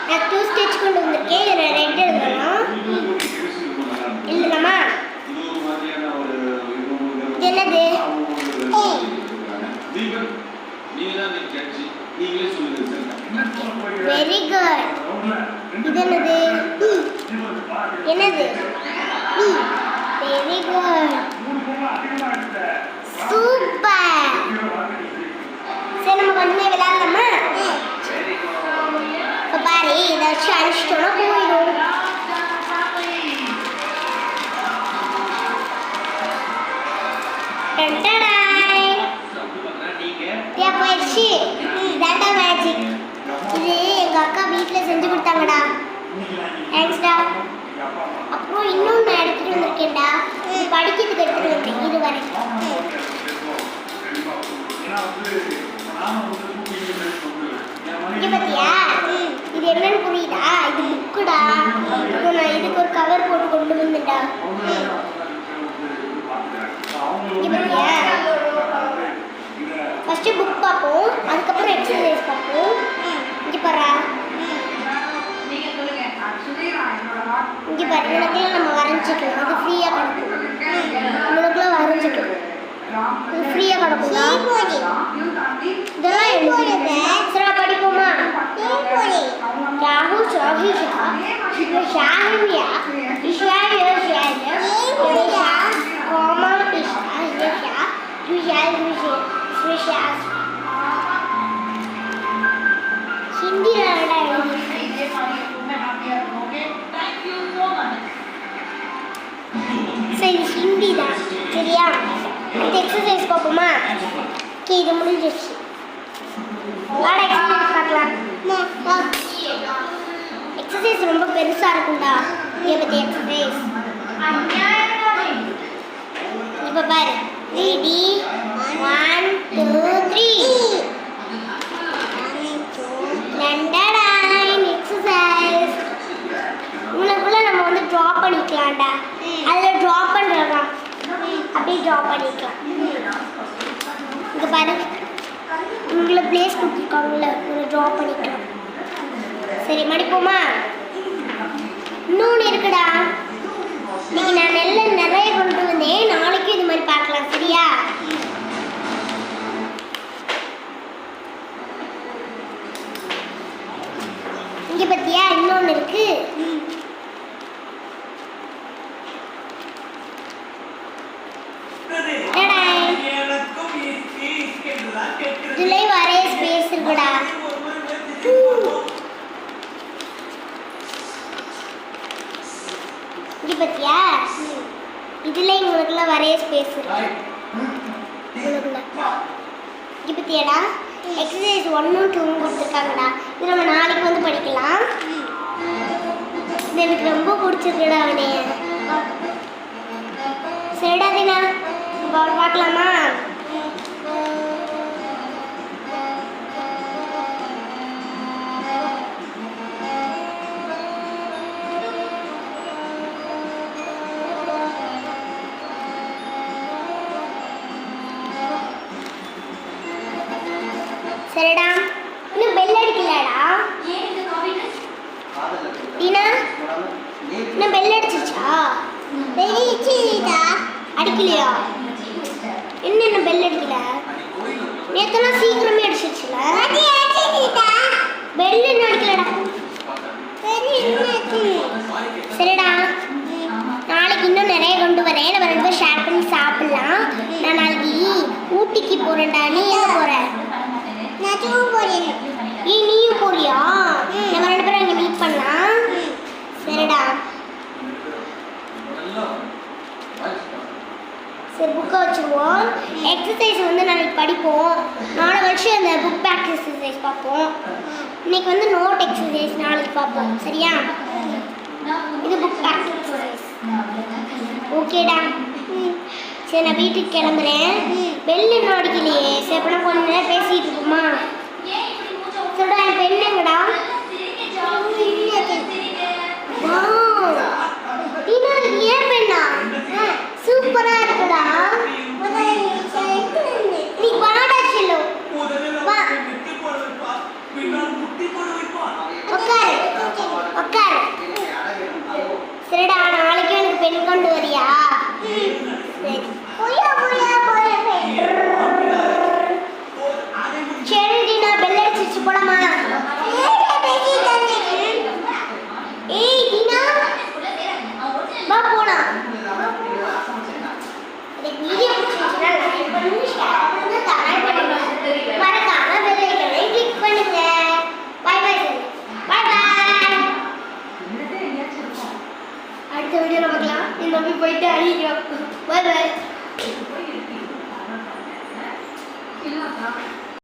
நான் 2 ஸ்கெட்ச் கொண்டு வந்திருக்கேன். இதில் ரெட் எழுதணும். எழுதலாமா? என்னது? Very good. இது என்னது? என்னது? Very good. சூப்பர். சரி நம்ம வந்து விளையாடலாமா? இப்போ பாரு இதை வச்சு அழிச்சிட்டோன்னா போயிடும். போயிடுச்சு. இதாண்டா மேஜிக். இது எங்கள் அக்கா வீட்டில் செஞ்சு கொடுத்தாங்கடா. தேங்க்ஸ்டா. அப்புறம் இன்னும் நான் எடுத்துகிட்டு வந்திருக்கேன்டா. இது படிக்கிறதுக்கு எடுத்துகிட்டு வந்தேன். இது வரைக்கும் இங்கே பார்த்தியா? இது என்னன்னு புரியுதா? இது புக்குடா. நான் இதுக்கு ஒரு கவர் போட்டு கொண்டு வந்தேன்டா. இங்கே பார்த்தியா? ஃபஸ்ட்டு புக் பார்ப்போம், அதுக்கப்புறம் எக்ஸசைஸ் பார்ப்போம். இங்கே பாரா, இங்கே பாரு, உனக்குலாம் நம்ம வரைஞ்சிக்கலாம். இது ஃப்ரீயாக கிடக்கும். உனக்குலாம் வரைஞ்சிக்கலாம். இது ஃப்ரீயாக கிடக்கும்டா. இதெல்லாம் எழுதுறேன். சரி படிப்போமா? யாஹூ சாஹி ஷா ஷாஹியா இஷாயா ஷாயா ஷா கோமா இஷா ஷா ஷா ஷா हिंदी लड़ा சரி ஹிந்தி தான் சரியா? இந்த எக்ஸசைஸ் பார்ப்போமா? ஓகே இது முடிஞ்சிருச்சு. வாடா எக்ஸசைஸ் பார்க்கலாம். எக்ஸசைஸ் ரொம்ப பெருசாக இருக்கும்டா. இதை பற்றி எக்ஸசைஸ் இப்போ பாரு. Ready 1 2 3 exercise. உங்களுக்குள்ள நம்ம வந்து ட்ரா பண்ணிக்கலாம்டா. அதில் ட்ரா பண்ணுறதா அப்படியே ட்ரா பண்ணிக்கலாம். இங்கே பாரு உங்களை பிளேஸ் கொடுத்துருக்காங்கல்ல, ஒரு ட்ரா பண்ணிக்கலாம். சரி மடிப்போமா? இன்னொன்று இருக்குடா. இன்னைக்கு நான் நிறைய கொண்டு வந்தேன். நாளைக்கும் இது மாதிரி பார்க்கலாம் சரியா? இங்கே பார்த்தியா இன்னொன்று இருக்கு. இதுல வரைய ஸ்பேஸ் இருக்குடா. இங்கே பார்த்தியா இதுல உங்களுக்குலாம் வரைய ஸ்பேஸ் இருக்கு. இங்கே பார்த்தியாடா எக்ஸசைஸ் 1 2 கொடுத்துருக்காங்கடா. இது நம்ம நாளைக்கு வந்து படிக்கலாம். இது எனக்கு ரொம்ப பிடிச்சிருக்குடா அவனே. சரிடா தினா பார்க்கலாமா? சரிடா இன்னும் பெல் அடிக்கலடா. டீனா இன்னும் பெல் அடிச்சிச்சா? அடிக்கலையா? என்ன பெல் அடிக்கல? நேத்தெல்லாம் சீக்கிரமே அடிச்சிச்சுல. பெல் இன்னும் அடிக்கலடா. சரிடா நாளைக்கு இன்னும் நிறைய கொண்டு வரேன். நம்ம 2 பேரும் ஷேர் பண்ணி சாப்பிடலாம். நான் நாளைக்கு ஊட்டிக்கு போறேன்டா. நீ எங்க போற? நீயும் போறியா? நம்ம 2 பேரும் அங்கே மீட் பண்ணலாம். சரிடா சரி புக்கை வச்சுருவோம். எக்ஸசைஸ் வந்து நாளைக்கு படிப்போம். நாளை வச்சு அந்த புக் பேக் எக்ஸசைஸ் பார்ப்போம். இன்னைக்கு வந்து நோட் எக்ஸசைஸ் நாளைக்கு பார்ப்போம் சரியா? இது புக் பேக் எக்ஸசைஸ். ஓகேடா சரி நான் வீட்டுக்கு கிளம்புறேன். பெல் இன்னும் அடிக்கலையே. சரி அப்போ கொஞ்ச நேரம் பேசிகிட்டு இருக்குமா? சரிடா என் பெண் எங்கடா? ஏன் பெண்ணா சூப்பராக இருக்குடா. நீ வாடா செல்லு வா உட்காரு. அடுத்த வீடியோவில் பார்க்கலாம். இந்த நம்பி போயிட்டு ஐயோ பாய் பாய்.